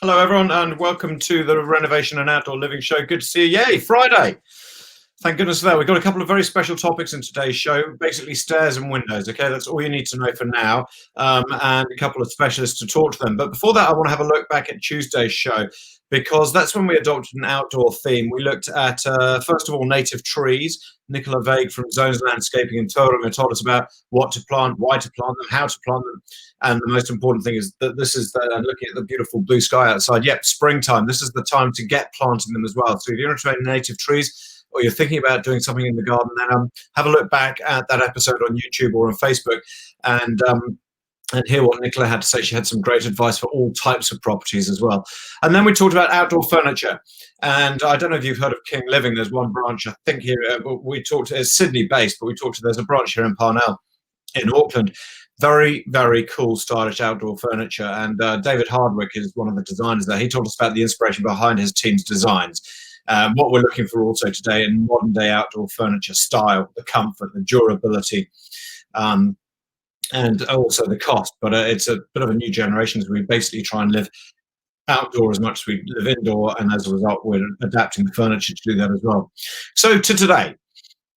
Hello, everyone, and welcome to the Renovation and Outdoor Living Show. Good to see you. Yay, Friday. Thank goodness for that. We've got a couple of very special topics in today's show, basically stairs and windows, okay? That's all you need to know for now, and a couple of specialists to talk to them. But before that, I want to have a look back at Tuesday's show, because that's when we adopted an outdoor theme. We looked at, first of all, native trees. Nicola Vague from Zones Landscaping in Tauranga told us about what to plant, why to plant them, how to plant them. And the most important thing is that this is looking at the beautiful blue sky outside. Yep, springtime. This is the time to get planting them as well. So if you're interested in native trees, or you're thinking about doing something in the garden, then have a look back at that episode on YouTube or on Facebook and hear what Nicola had to say. She had some great advice for all types of properties as well. And then we talked about outdoor furniture. And I don't know if you've heard of King Living. There's one branch, I think, here. We talked to, it's Sydney-based, but there's a branch here in Parnell in Auckland. Very, very cool, stylish outdoor furniture. And David Hardwick is one of the designers there. He told us about the inspiration behind his team's designs. What we're looking for also today in modern day outdoor furniture: style, the comfort, the durability, and also the cost. But it's a bit of a new generation as we basically try and live outdoor as much as we live indoor, and as a result we're adapting the furniture to do that as well. So to today,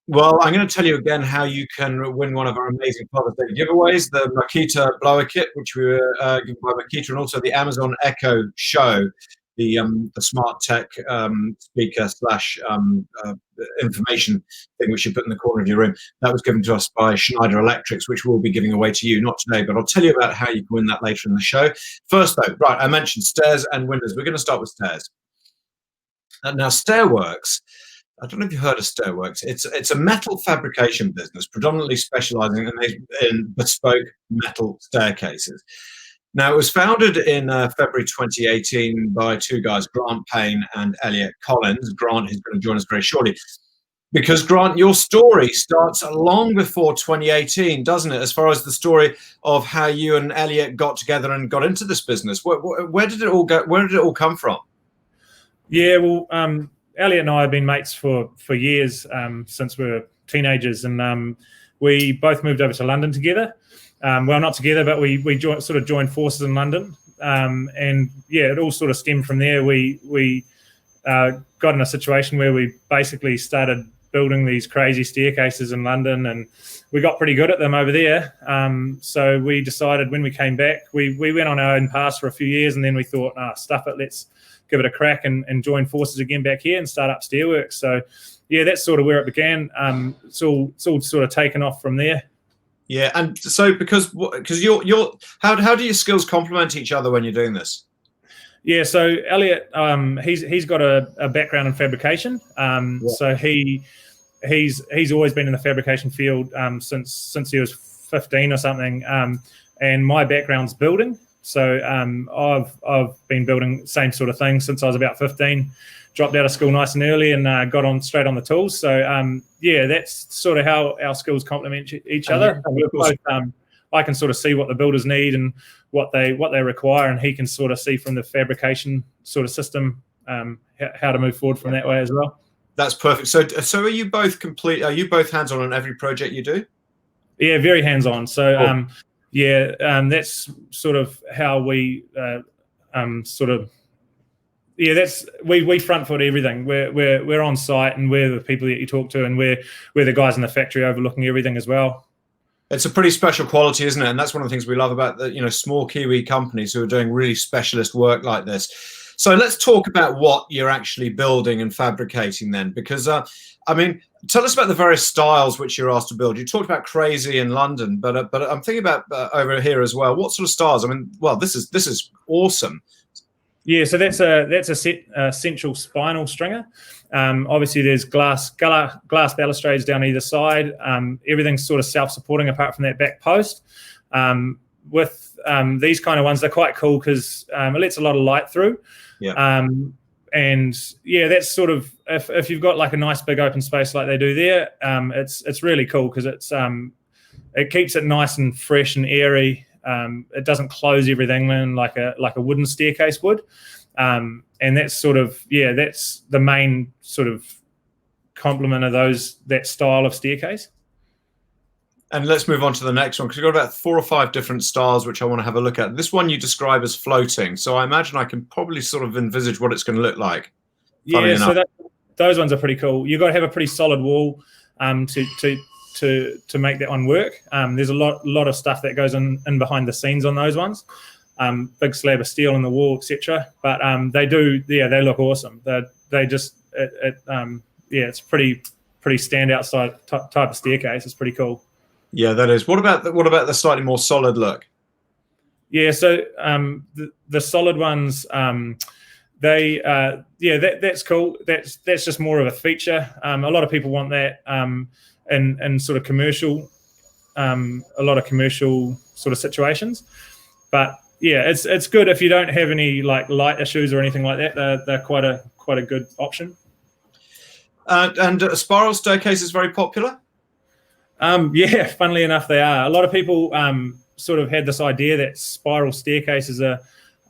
well, I'm going to tell you again how you can win one of our amazing Father's Day giveaways: the Makita blower kit, which we were given by Makita, and also the Amazon Echo Show, the smart tech speaker slash information thing which you put in the corner of your room. That was given to us by Schneider Electrics, which we'll be giving away to you, not today, but I'll tell you about how you can win that later in the show. First though, right, I mentioned stairs and windows. We're going to start with stairs. Now, Stairworks, I don't know if you've heard of Stairworks. It's a metal fabrication business, predominantly specializing in bespoke metal staircases. Now, it was founded in February 2018 by two guys, Grant Payne and Elliot Collins. Grant is going to join us very shortly. Because, Grant, your story starts long before 2018, doesn't it, as far as the story of how you and Elliot got together and got into this business? Where did it all go? Where did it all come from? Yeah, well, Elliot and I have been mates for years, since we were teenagers, and we both moved over to London together. Well, not together, but we joined forces in London, and yeah, it all sort of stemmed from there. We got in a situation where we basically started building these crazy staircases in London, and we got pretty good at them over there. So we decided when we came back, we went on our own path for a few years, and then we thought, stuff it, let's give it a crack and join forces again back here and start up Stairworks. So yeah, that's sort of where it began. It's all sort of taken off from there. Yeah, and so because you're how do your skills complement each other when you're doing this? Yeah, so Elliot, he's got a background in fabrication. So he's always been in the fabrication field since he was 15 or something. And my background's building. So I've been building same sort of thing since I was about 15. Dropped out of school nice and early and got on straight on the tools. So yeah, that's sort of how our skills complement each other. I can sort of see what the builders need and what they require, and he can sort of see from the fabrication sort of system how to move forward from that way as well. That's perfect. So are you both hands-on on every project you do? Yeah, very hands-on. So cool. That's sort of how we we front foot everything. We're on site, and we're the people that you talk to, and we're the guys in the factory overlooking everything as well. It's a pretty special quality, isn't it? And that's one of the things we love about the small Kiwi companies who are doing really specialist work like this. So let's talk about what you're actually building and fabricating then, because I mean, tell us about the various styles which you're asked to build. You talked about crazy in London, but I'm thinking about over here as well. What sort of styles? I mean, well, this is awesome. Yeah, so that's a central spinal stringer. Obviously, there's glass balustrades down either side. Everything's sort of self-supporting apart from that back post. With these kind of ones, they're quite cool because it lets a lot of light through. Yeah. And yeah, that's sort of if you've got like a nice big open space like they do there, it's really cool because it keeps it nice and fresh and airy. It doesn't close everything in like a wooden staircase would. And that's sort of, that's the main sort of complement of that style of staircase. And let's move on to the next one, because we've got about 4 or 5 different styles which I want to have a look at. This one you describe as floating, so I imagine I can probably sort of envisage what it's going to look like. Yeah, so those ones are pretty cool. You've got to have a pretty solid wall to make that one work. There's a lot of stuff that goes in behind the scenes on those ones. Big slab of steel in the wall, etc. But they look awesome. It's pretty standout type of staircase. It's pretty cool. Yeah, that is. What about the slightly more solid look? Yeah, so the solid ones, that's cool. That's just more of a feature. A lot of people want that in sort of commercial, a lot of commercial sort of situations. But yeah, it's good if you don't have any like light issues or anything like that. They're quite a good option. And a spiral staircase is very popular. Yeah, funnily enough, they are. A lot of people sort of had this idea that spiral staircases are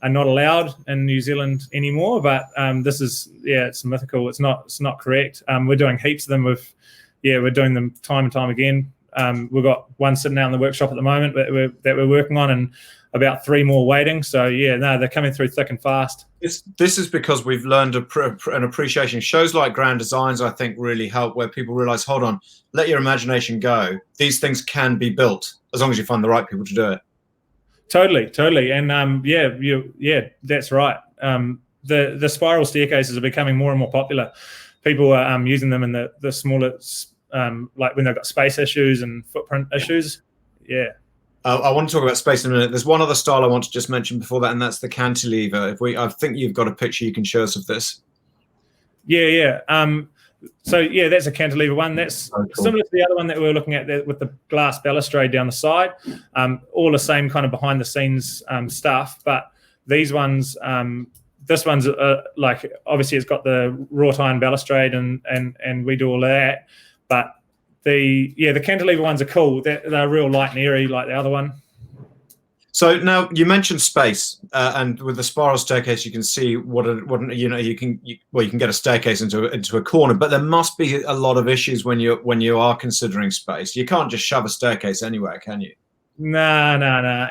not allowed in New Zealand anymore, but it's mythical. It's not correct. We're doing heaps of them we're doing them time and time again. We've got one sitting out in the workshop at the moment that we're working on, and about 3 more waiting. So they're coming through thick and fast. This is because we've learned an appreciation. Shows like Grand Designs, I think, really help, where people realize, hold on, let your imagination go. These things can be built as long as you find the right people to do it. Totally. And that's right. The spiral staircases are becoming more and more popular. People are using them in the smaller, like when they've got space issues and footprint issues. Yeah. I want to talk about space in a minute. There's one other style I want to just mention before that, and that's the cantilever. I think you've got a picture you can show us of this. Yeah. That's a cantilever one. That's cool. Similar to the other one that we were looking at with the glass balustrade down the side. All the same kind of behind the scenes stuff, but these ones, this one's like, obviously it's got the wrought iron balustrade and we do all of that, but the cantilever ones are cool. They're real light and airy like the other one. So now you mentioned space, and with the spiral staircase, you can see you can get a staircase into a corner, but there must be a lot of issues when you are considering space. You can't just shove a staircase anywhere, can you? No.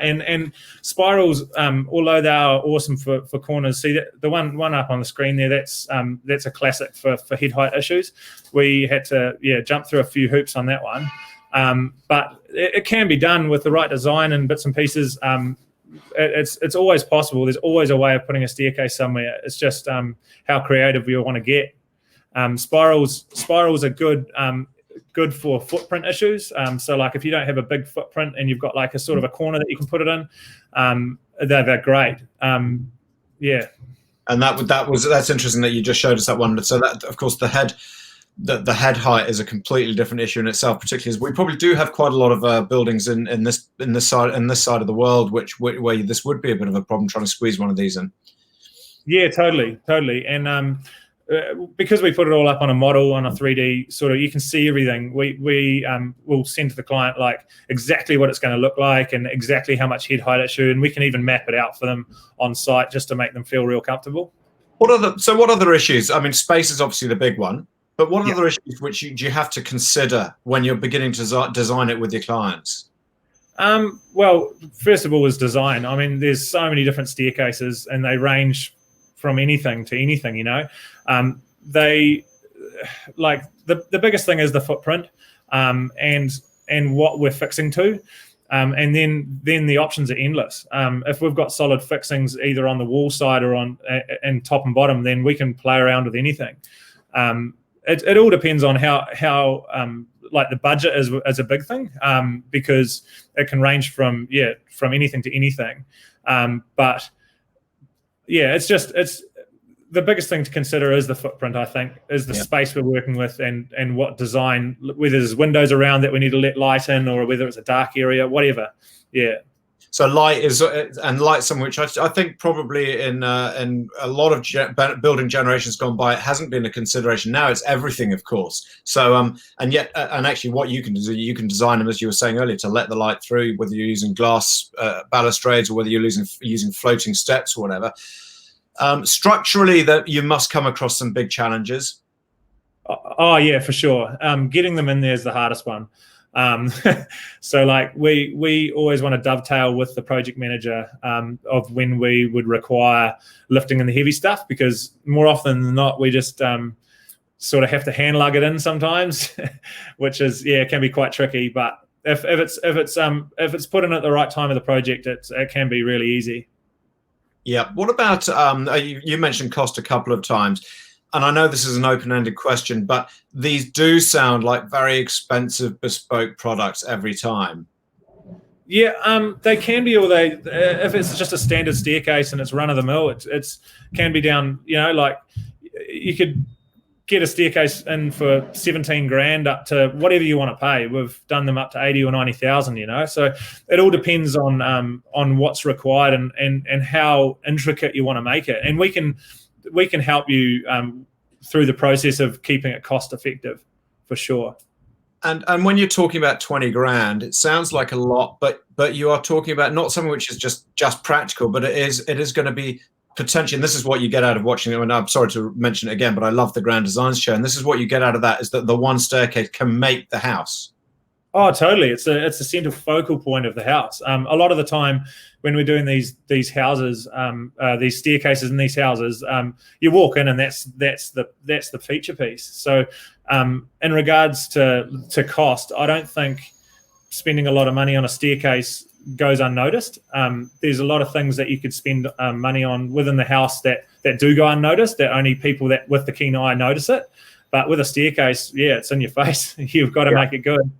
And spirals, although they are awesome for corners, see the one up on the screen there, that's a classic for head height issues. We had to jump through a few hoops on that one. But it can be done with the right design and bits and pieces. It's always possible. There's always a way of putting a staircase somewhere. It's just how creative you want to get. Spirals are good for footprint issues. So like if you don't have a big footprint and you've got like a sort of a corner that you can put it in, they're great. Yeah. And that's interesting that you just showed us that one. So that, of course, the head height is a completely different issue in itself, particularly as we probably do have quite a lot of buildings in this side of the world, where this would be a bit of a problem trying to squeeze one of these in. Yeah, totally. And because we put it all up on a model, on a 3D sort of, you can see everything. We will send to the client like exactly what it's going to look like and exactly how much head height it should, and we can even map it out for them on site just to make them feel real comfortable. What other issues? I mean, space is obviously the big one. But what other issues which you have to consider when you're beginning to design it with your clients? Well, first of all is design. I mean, there's so many different staircases and they range from anything to anything, They like the biggest thing is the footprint and what we're fixing to. And then the options are endless. If we've got solid fixings either on the wall side or on and top and bottom, then we can play around with anything. It all depends on how like the budget is a big thing, because it can range from anything to anything. But yeah, it's the biggest thing to consider is the footprint, I think, is the space we're working with and what design, whether there's windows around that we need to let light in or whether it's a dark area, whatever. Yeah. So light something which I think probably in a lot of building generations gone by, it hasn't been a consideration. Now it's everything, of course. So and actually what you can do, you can design them, as you were saying earlier, to let the light through, whether you're using glass balustrades or whether you're using floating steps or whatever. Structurally, that you must come across some big challenges. Oh yeah, for sure. Getting them in there is the hardest one. So like we always want to dovetail with the project manager of when we would require lifting in the heavy stuff, because more often than not we just sort of have to hand lug it in sometimes, which is can be quite tricky. But if it's put in at the right time of the project, it can be really easy. Yeah. What about you mentioned cost a couple of times, and I know this is an open-ended question, but these do sound like very expensive bespoke products every time. Yeah, they can be, or they if it's just a standard staircase and it's run of the mill, it's can be down. Like you could get a staircase in for 17 grand up to whatever you want to pay. We've done them up to 80 or 90,000, so it all depends on what's required and how intricate you want to make it. And we can help you through the process of keeping it cost effective, for sure. And when you're talking about 20 grand, it sounds like a lot, but you are talking about not something which is just practical, but it is going to be potentially, and this is what you get out of watching it. And I'm sorry to mention it again, but I love the Grand Designs show, and this is what you get out of that, is that the one staircase can make the house. Oh, totally. It's a central focal point of the house. A lot of the time when we're doing these houses, these staircases in these houses, you walk in and that's the feature piece. So in regards to cost, I don't think spending a lot of money on a staircase goes unnoticed. There's a lot of things that you could spend money on within the house that do go unnoticed, that only people that with the keen eye notice it. But with a staircase, it's in your face. You've got to make it good.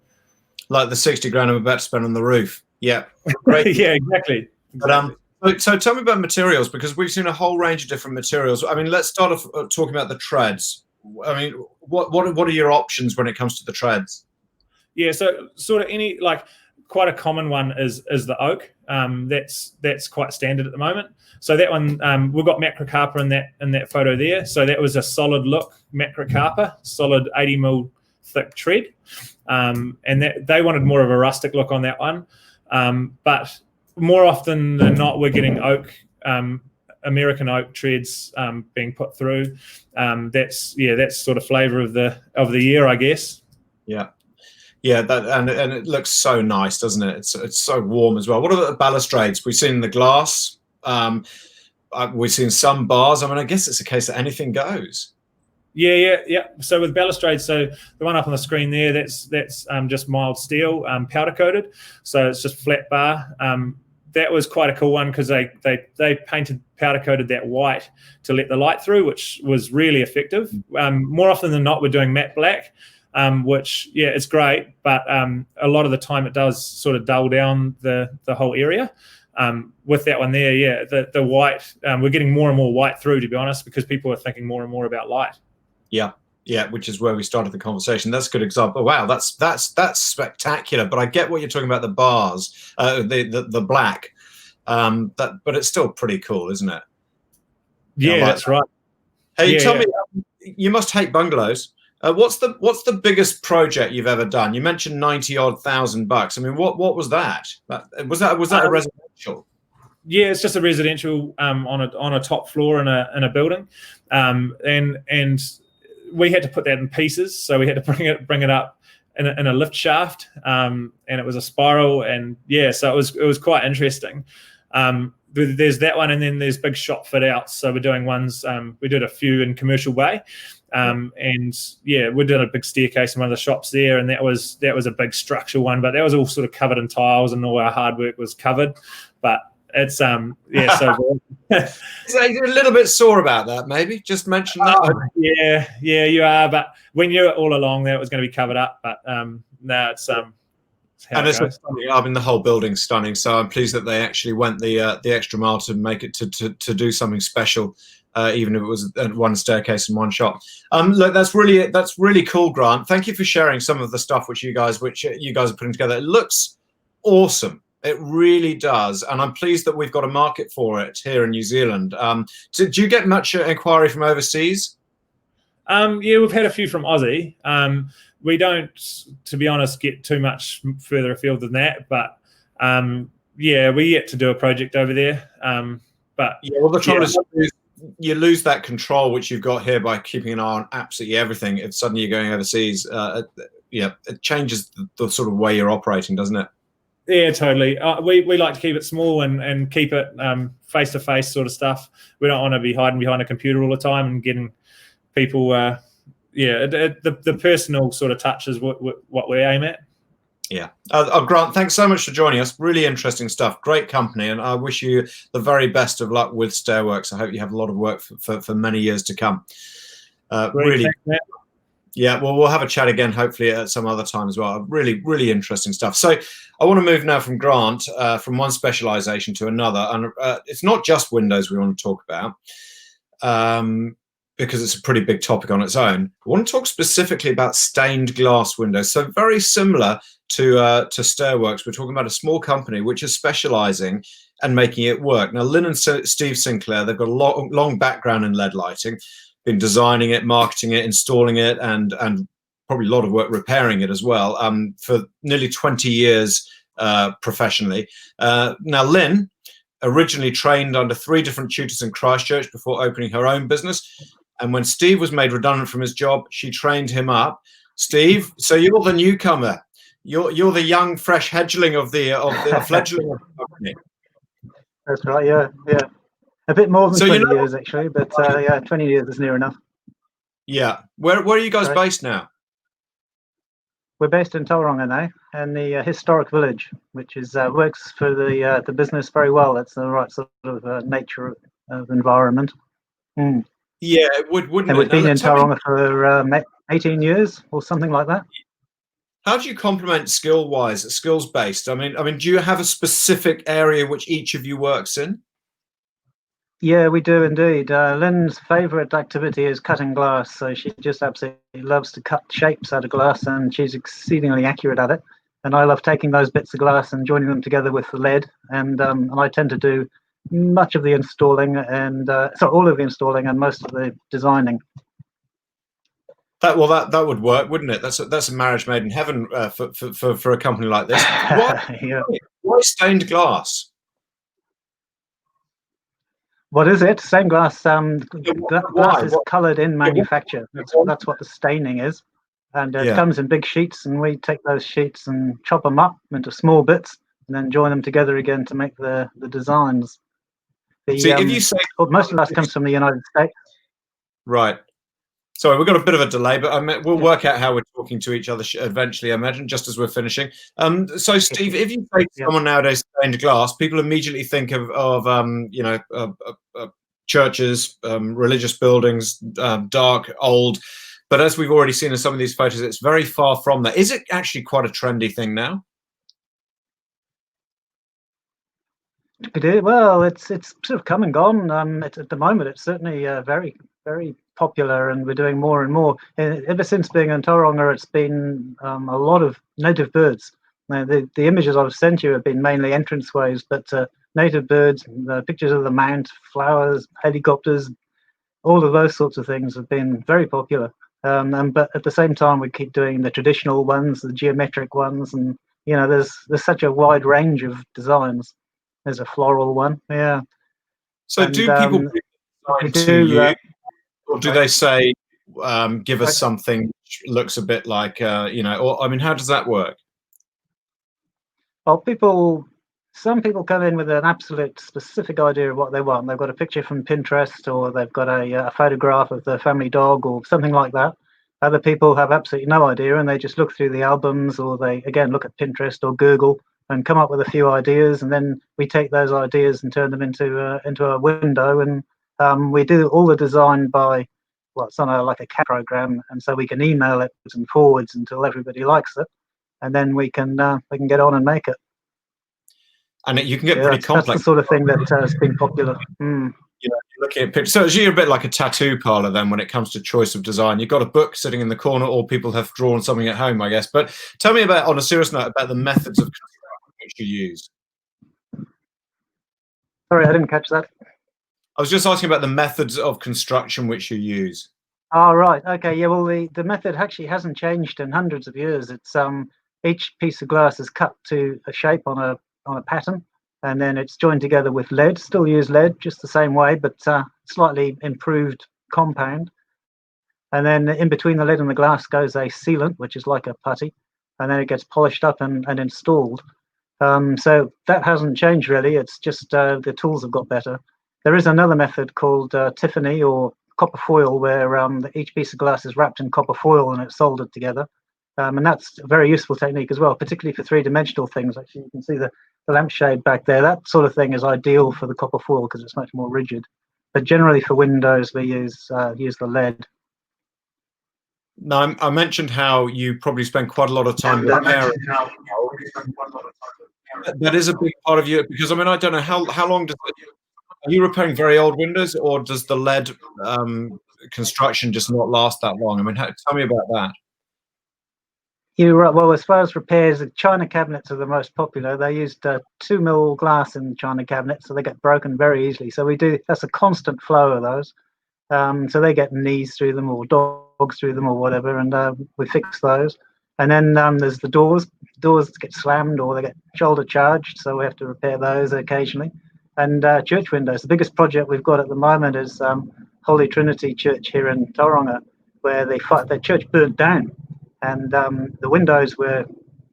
Like the 60 grand I'm about to spend on the roof. Yeah, great. Yeah, exactly. But, so tell me about materials, because we've seen a whole range of different materials. I mean, let's start off talking about the treads. I mean, what are your options when it comes to the treads? Yeah, so sort of any, like, quite a common one is the oak. That's quite standard at the moment. So that one, we've got macrocarpa in that photo there. So that was a solid look macrocarpa, solid 80mm thick tread, and that they wanted more of a rustic look on that one. But more often than not, we're getting oak, American oak treads being put through. That's sort of flavour of the year, I guess. Yeah. Yeah, and it looks so nice, doesn't it? It's so warm as well. What about the balustrades? We've seen the glass. We've seen some bars. I mean, I guess it's a case that anything goes. Yeah. So with balustrades, so the one up on the screen there, that's just mild steel, powder coated. So it's just flat bar. That was quite a cool one because they painted powder coated that white to let the light through, which was really effective. More often than not, we're doing matte black. Which it's great, but a lot of the time it does sort of dull down the whole area. With that one there, the white, we're getting more and more white through, to be honest, because people are thinking more and more about light. Yeah, which is where we started the conversation. That's a good example. Wow, that's spectacular. But I get what you're talking about, the bars, the black, but it's still pretty cool, isn't it? Yeah, that's right. Hey, tell me, you must hate bungalows. What's the biggest project you've ever done? You mentioned $90,000 odd. I mean, what was that? Was that a residential? Yeah, it's just a residential on a top floor in a building, and we had to put that in pieces. So we had to bring it up in a lift shaft, and it was a spiral, and so it was quite interesting. There's that one, and then there's big shop fit outs. So we're doing ones. We did a few in Commercial Bay. And we did a big staircase in one of the shops there, and that was a big structural one, but that was all sort of covered in tiles and all our hard work was covered. But it's so you're a little bit sore about that, maybe just mention that. Yeah, you are, but we knew it all along that it was going to be covered up, but no, it's and it's stunning. I mean, the whole building's stunning, so I'm pleased that they actually went the extra mile to make it to do something special. Even if it was one staircase in one shop. Look, that's really cool, Grant. Thank you for sharing some of the stuff which you guys are putting together. It looks awesome. It really does, and I'm pleased that we've got a market for it here in New Zealand. Do you get much inquiry from overseas? We've had a few from Aussie. We don't, to be honest, get too much further afield than that, but we yet to do a project over there. But the trouble is, you lose that control which you've got here by keeping an eye on absolutely everything. If suddenly you're going overseas, it changes the sort of way you're operating, doesn't it? Yeah, totally. We like to keep it small and keep it face-to-face sort of stuff. We don't want to be hiding behind a computer all the time and getting people. The personal sort of touch is what we aim at. Yeah. Grant, thanks so much for joining us. Really interesting stuff. Great company. And I wish you the very best of luck with Stairworks. I hope you have a lot of work for many years to come. Really. Thanks, yeah, well, we'll have a chat again, hopefully at some other time as well. Really, really interesting stuff. So I want to move now from Grant, from one specialization to another. And it's not just Windows we want to talk about, because it's a pretty big topic on its own. I want to talk specifically about stained glass windows. So very similar to Stairworks, we're talking about a small company which is specializing and making it work. Now, Lynn and Steve Sinclair, they've got a long background in LED lighting, been designing it, marketing it, installing it, and probably a lot of work repairing it as well, for nearly 20 years professionally. Now, Lynn originally trained under 3 different tutors in Christchurch before opening her own business. And when Steve was made redundant from his job, she trained him up. Steve, so you're the newcomer. You're the young, fresh hedgeling of the fledgling of the company. That's right. Yeah. A bit more than 20 years actually, but 20 years is near enough. Yeah. Where are you guys based now? We're based in Tauranga now, in the historic village, which is works for the business very well. It's the right sort of nature of environment. Mm. Yeah, it wouldn't. And we've been in Tauranga for 18 years or something like that. How do you complement skills based? I mean, do you have a specific area which each of you works in? Yeah, we do indeed. Lynn's favourite activity is cutting glass, so she just absolutely loves to cut shapes out of glass, and she's exceedingly accurate at it. And I love taking those bits of glass and joining them together with the lead, and I tend to do much of the installing and all of the installing and most of the designing. That would work, wouldn't it? That's a marriage made in heaven for a company like this. Why stained glass? What is it? Stained glass. Glass is coloured in manufacture. That's what the staining is, and it comes in big sheets, and we take those sheets and chop them up into small bits, and then join them together again to make the designs. If you say most of glass comes from the United States, right? Sorry, we've got a bit of a delay, but we'll work out how we're talking to each other eventually, I imagine, just as we're finishing. So, Steve, if you say to someone nowadays stained glass, people immediately think of churches, religious buildings, dark, old. But as we've already seen in some of these photos, it's very far from that. Is it actually quite a trendy thing now? It is. Well, it's sort of come and gone. At the moment, it's certainly very, very popular, and we're doing more and more. Ever since being in Tauranga, it's been a lot of native birds. Now, the images I've sent you have been mainly entranceways, but native birds, pictures of the mount, flowers, helicopters, all of those sorts of things have been very popular. But at the same time, we keep doing the traditional ones, the geometric ones, and there's such a wide range of designs. There's a floral one, yeah. So do people design to you, or do they say, give us something which looks a bit like, or I mean, how does that work? Well, some people come in with an absolute specific idea of what they want. They've got a picture from Pinterest, or they've got a photograph of their family dog or something like that. Other people have absolutely no idea, and they just look through the albums, or they, again, look at Pinterest or Google and come up with a few ideas, and then we take those ideas and turn them into a window, and we do all the design by, well, it's on like a CAD program, and so we can email it and forwards until everybody likes it, and then we can get on and make it. And you can get pretty complex. That's the sort of thing that has been popular. Mm. You're looking at pictures. So you're a bit like a tattoo parlor then when it comes to choice of design. You've got a book sitting in the corner, or people have drawn something at home, I guess. But tell me about, on a serious note, about the methods of which you use. Sorry, I didn't catch that. I was just asking about the methods of construction which you use. Oh, right. Okay. Yeah. Well, the method actually hasn't changed in hundreds of years. It's each piece of glass is cut to a shape on a pattern, and then it's joined together with lead. Still use lead, just the same way, but slightly improved compound. And then in between the lead and the glass goes a sealant, which is like a putty, and then it gets polished up and installed. So that hasn't changed really. It's just the tools have got better. There is another method called Tiffany or copper foil, where each piece of glass is wrapped in copper foil and it's soldered together. And that's a very useful technique as well, particularly for three-dimensional things. Actually, you can see the lampshade back there. That sort of thing is ideal for the copper foil because it's much more rigid. But generally for windows, we use the lead. Now, I mentioned how you probably spend quite a lot of time repairing. That is a big part of you, because I mean, I don't know how long are you repairing very old windows, or does the lead construction just not last that long? I mean, tell me about that. You're right. Well, as far as repairs, the China cabinets are the most popular. They used 2mm glass in China cabinets, so they get broken very easily. So that's a constant flow of those. So they get knees through them or dogs through them or whatever, and we fix those. And then there's the doors. Doors get slammed or they get shoulder charged, so we have to repair those occasionally. And church windows. The biggest project we've got at the moment is Holy Trinity Church here in Tauranga, where the church burnt down, and the windows were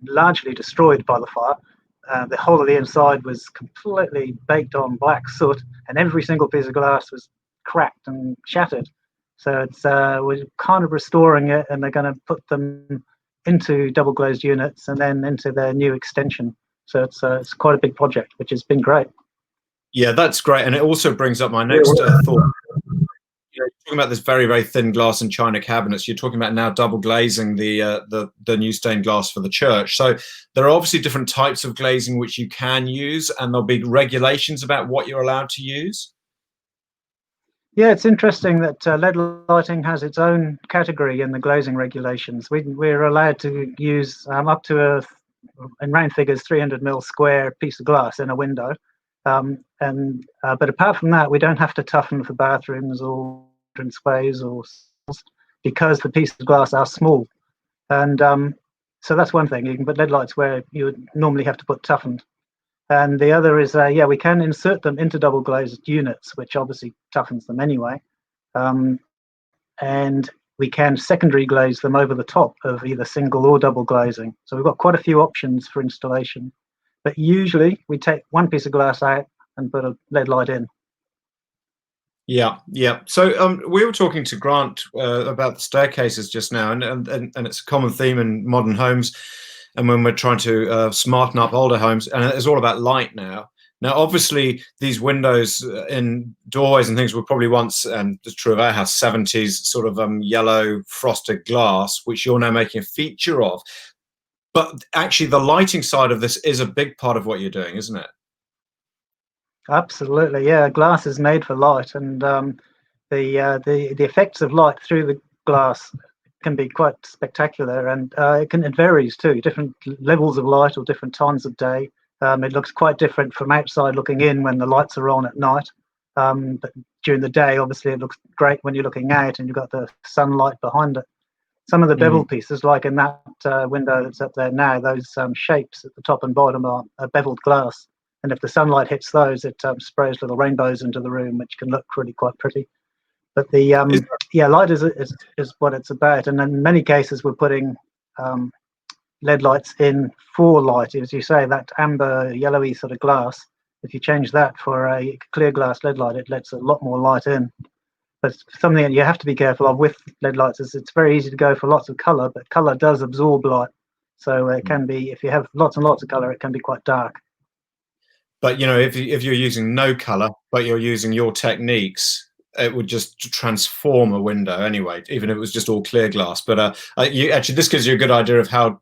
largely destroyed by the fire. The whole of the inside was completely baked on black soot, and every single piece of glass was cracked and shattered. So we're kind of restoring it, and they're going to put them into double glazed units and then into their new extension. So it's quite a big project, which has been great. Yeah, that's great, and it also brings up my next thought. You're talking about this very, very thin glass and China cabinets. You're talking about now double glazing the new stained glass for the church. So there are obviously different types of glazing which you can use, and there'll be regulations about what you're allowed to use. Yeah, it's interesting that LED lighting has its own category in the glazing regulations. We're allowed to use up to in round figures, 300mm square piece of glass in a window. But apart from that, we don't have to toughen for bathrooms or entranceways or because the pieces of glass are small. And so that's one thing. You can put LED lights where you would normally have to put toughened. And the other is, we can insert them into double glazed units, which obviously toughens them anyway. And we can secondary glaze them over the top of either single or double glazing. So we've got quite a few options for installation. But usually we take one piece of glass out and put a LED light in. Yeah, yeah. So we were talking to Grant about the staircases just now, and it's a common theme in modern homes, and when we're trying to smarten up older homes, and it's all about light now. Now, obviously, these windows in doorways and things were probably once, and it's true of our house, 70s sort of yellow frosted glass, which you're now making a feature of. But actually, the lighting side of this is a big part of what you're doing, isn't it? Absolutely, yeah. Glass is made for light, and the effects of light through the glass can be quite spectacular, and it varies too. Different levels of light or different times of day. It looks quite different from outside looking in when the lights are on at night. But during the day, obviously, it looks great when you're looking out and you've got the sunlight behind it. Some of the bevel pieces, like in that window that's up there now, those shapes at the top and bottom are beveled glass. And if the sunlight hits those, it sprays little rainbows into the room, which can look really quite pretty. But the light is what it's about. And in many cases, we're putting LED lights in for light. As you say, that amber, yellowy sort of glass, if you change that for a clear glass LED light, it lets a lot more light in. But something that you have to be careful of with LED lights is it's very easy to go for lots of color, but color does absorb light. So it can be, if you have lots and lots of color, it can be quite dark. But, you know, if you're using no color, but you're using your techniques, it would just transform a window anyway, even if it was just all clear glass. But actually, this gives you a good idea of how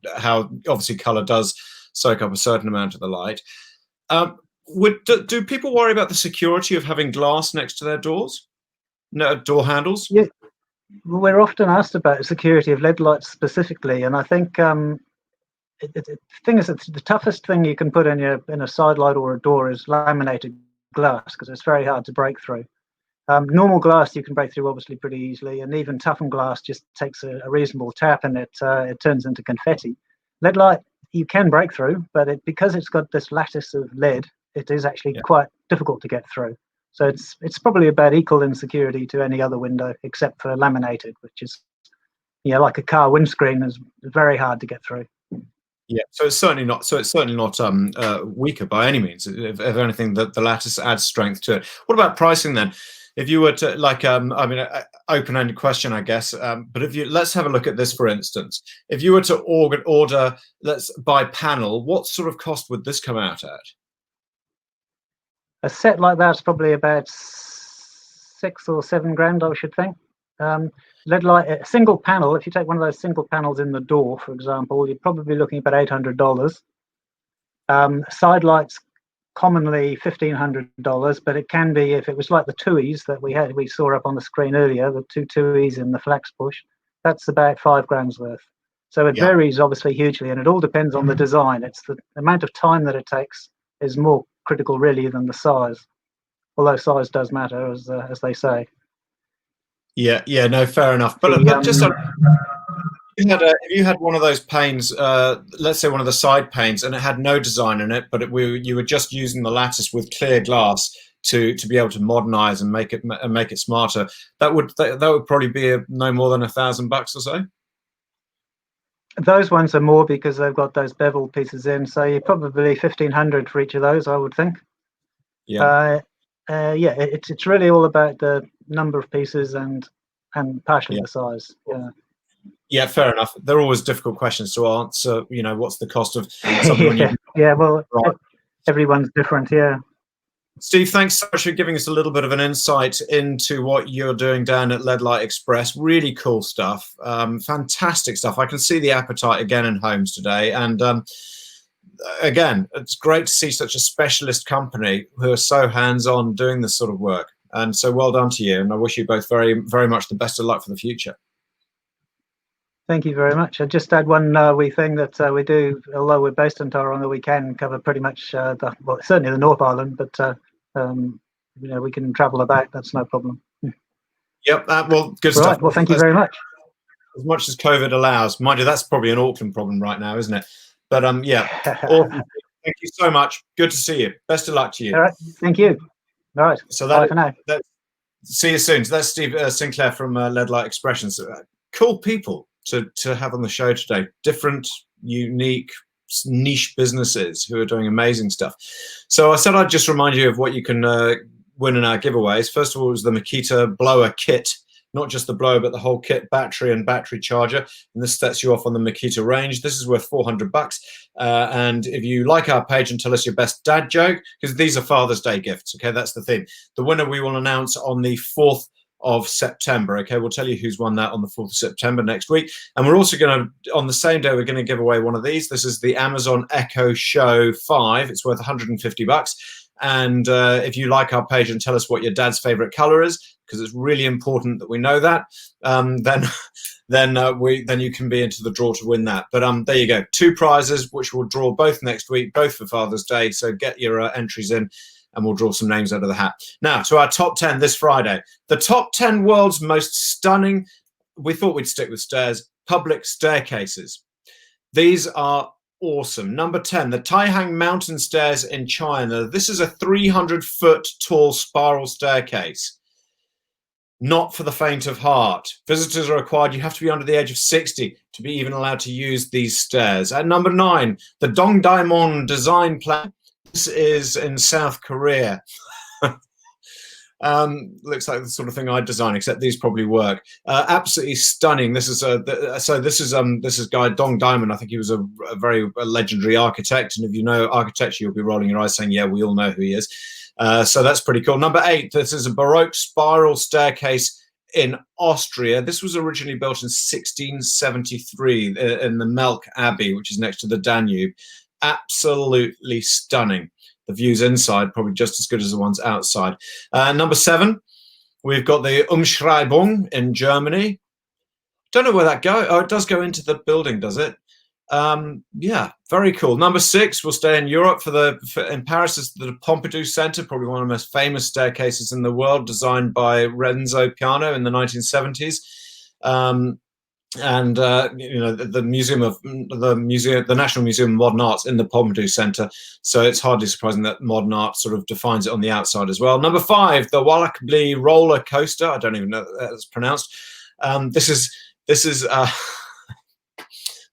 obviously color does soak up a certain amount of the light. Do people worry about the security of having glass next to their doors? No, door handles? Yeah, we're often asked about security of LED lights specifically, and I think the thing is that the toughest thing you can put in a side light or a door is laminated glass, because it's very hard to break through. Normal glass you can break through obviously pretty easily, and even toughened glass just takes a reasonable tap and it turns into confetti. LED light you can break through, but because it's got this lattice of lead, it is actually quite difficult to get through. So it's probably about equal in security to any other window, except for laminated, which is like a car windscreen is very hard to get through. Yeah, so it's certainly not. Weaker by any means. If anything, the lattice adds strength to it. What about pricing then? If you were to open-ended question, I guess. But let's have a look at this, for instance. If you were to order, by panel, what sort of cost would this come out at? A set like that's probably about 6 or 7 grand, I should think. LED light, a single panel. If you take one of those single panels in the door, for example, you're probably looking at about $800. Side lights commonly $1,500, but it can be, if it was like the TUIs that we saw up on the screen earlier, the 2 TUIs in the flex push, that's about 5 grand's worth. So it varies obviously hugely, and it all depends on the design. It's the amount of time that it takes is more critical really than the size, although size does matter, as they say. Yeah, no, fair enough. But just if you had one of those panes, let's say one of the side panes, and it had no design in it, but you were just using the lattice with clear glass to be able to modernize and make it smarter, that would probably be no more than $1,000 or so. Those ones are more because they've got those bevel pieces in, so you're probably 1,500 for each of those, I would think. Yeah. It's really all about the number of pieces and partially the size. Yeah, fair enough. They're always difficult questions to answer. What's the cost of something? Well, everyone's different. Yeah. Steve, thanks so much for giving us a little bit of an insight into what you're doing down at LED Light Express. Really cool stuff. Fantastic stuff. I can see the appetite again in homes today. And again, it's great to see such a specialist company who are so hands-on doing this sort of work. And so well done to you. And I wish you both very, very much the best of luck for the future. Thank you very much. I just add one wee thing that we do, although we're based in Tauranga, we can cover pretty much certainly the North Island, but we can travel about. That's no problem. Yep. Well, good stuff. Right. Well, thank you very much. As much as COVID allows, mind you, that's probably an Auckland problem right now, isn't it? But yeah, awesome. Thank you so much. Good to see you. Best of luck to you. All right. Thank you. All right. So bye for now. See you soon. So that's Steve Sinclair from LED Light Expressions. Cool people to have on the show today. Different, unique, niche businesses who are doing amazing stuff. So I said I'd just remind you of what you can win in our giveaways. First of all, was the Makita blower kit. Not just the blower, but the whole kit, battery and battery charger. And this sets you off on the Makita range. This is worth $400. And if you like our page and tell us your best dad joke, because these are Father's Day gifts, okay? That's the theme. The winner we will announce on the 4th of September, okay? We'll tell you who's won that on the 4th of September next week. And we're also going to, on the same day, we're going to give away one of these. This is the Amazon Echo Show 5. It's worth $150. And if you like our page and tell us what your dad's favorite color is, because it's really important that we know that, then you can be into the draw to win that. But there you go, 2 prizes, which we'll draw both next week, both for Father's Day. So get your entries in, and we'll draw some names out of the hat. Now to our top 10 this Friday. The top 10 world's most stunning. We thought we'd stick with stairs. Public staircases. These are awesome. Number 10, the Taihang Mountain Stairs in China. This is a 300-foot tall spiral staircase. Not for the faint of heart. Visitors are required. You have to be under the age of 60 to be even allowed to use these stairs. At number 9, the Dongdaemun Design Plan. This is in South Korea. Looks like the sort of thing I'd design, except these probably work. Absolutely stunning. This is this is Guy Dongdaemun. I think he was a very legendary architect, and if you know architecture, you'll be rolling your eyes saying, "Yeah, we all know who he is." So that's pretty cool. Number 8, this is a Baroque spiral staircase in Austria. This was originally built in 1673 in the Melk Abbey, which is next to the Danube. Absolutely stunning. The views inside probably just as good as the ones outside. Number 7, we've got the Umschreibung in Germany. Don't know where that goes. Oh, it does go into the building, does it? Yeah, very cool. Number 6, we'll stay in Europe in Paris is the Pompidou Center, probably one of the most famous staircases in the world, designed by Renzo Piano in the 1970s. and the National Museum of Modern Art's in the Pompidou Centre, so it's hardly surprising that modern art sort of defines it on the outside as well. Number 5, the Wallacblee roller coaster. I don't even know how that's pronounced. This is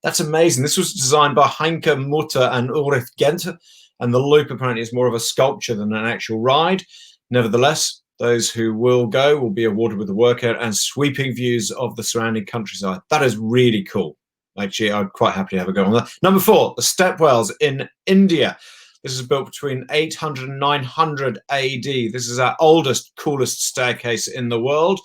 that's amazing. This was designed by Heinke Mutter and Ulrich Gente, and the loop apparently is more of a sculpture than an actual ride. Nevertheless, those who will go will be awarded with a workout and sweeping views of the surrounding countryside. That is really cool. Actually, I'd quite happily have a go on that. Number 4, the Stepwells in India. This is built between 800 and 900 AD. This is our oldest, coolest staircase in the world.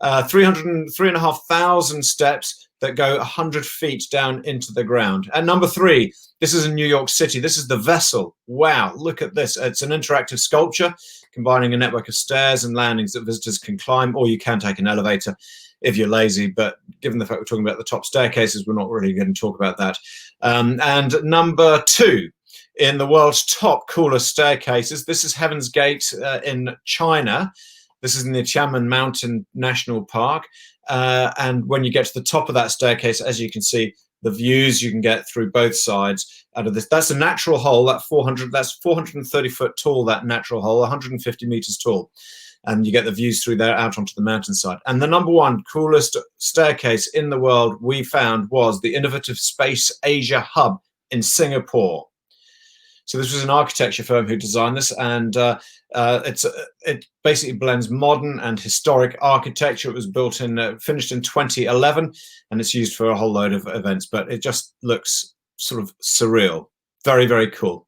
3,500 steps that go 100 feet down into the ground. And number 3, this is in New York City. This is the Vessel. Wow, look at this. It's an interactive sculpture combining a network of stairs and landings that visitors can climb, or you can take an elevator if you're lazy. But given the fact we're talking about the top staircases, we're not really going to talk about that. And number 2, in the world's top coolest staircases, this is Heaven's Gate in China. This is in the Qianmen Mountain National Park. And when you get to the top of that staircase, as you can see, the views you can get through both sides out of this. That's a natural hole. That's 430 foot tall, that natural hole, 150 meters tall. And you get the views through there out onto the mountainside. And the number 1 coolest staircase in the world we found was the Innovative Space Asia Hub in Singapore. So this was an architecture firm who designed this, and it basically blends modern and historic architecture. It was built in, finished in 2011, and it's used for a whole load of events, but it just looks sort of surreal. Very, very cool.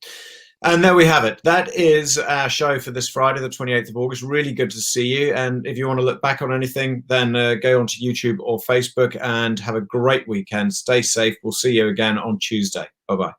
And there we have it. That is our show for this Friday, the 28th of August. Really good to see you. And if you want to look back on anything, then go onto YouTube or Facebook and have a great weekend. Stay safe. We'll see you again on Tuesday. Bye-bye.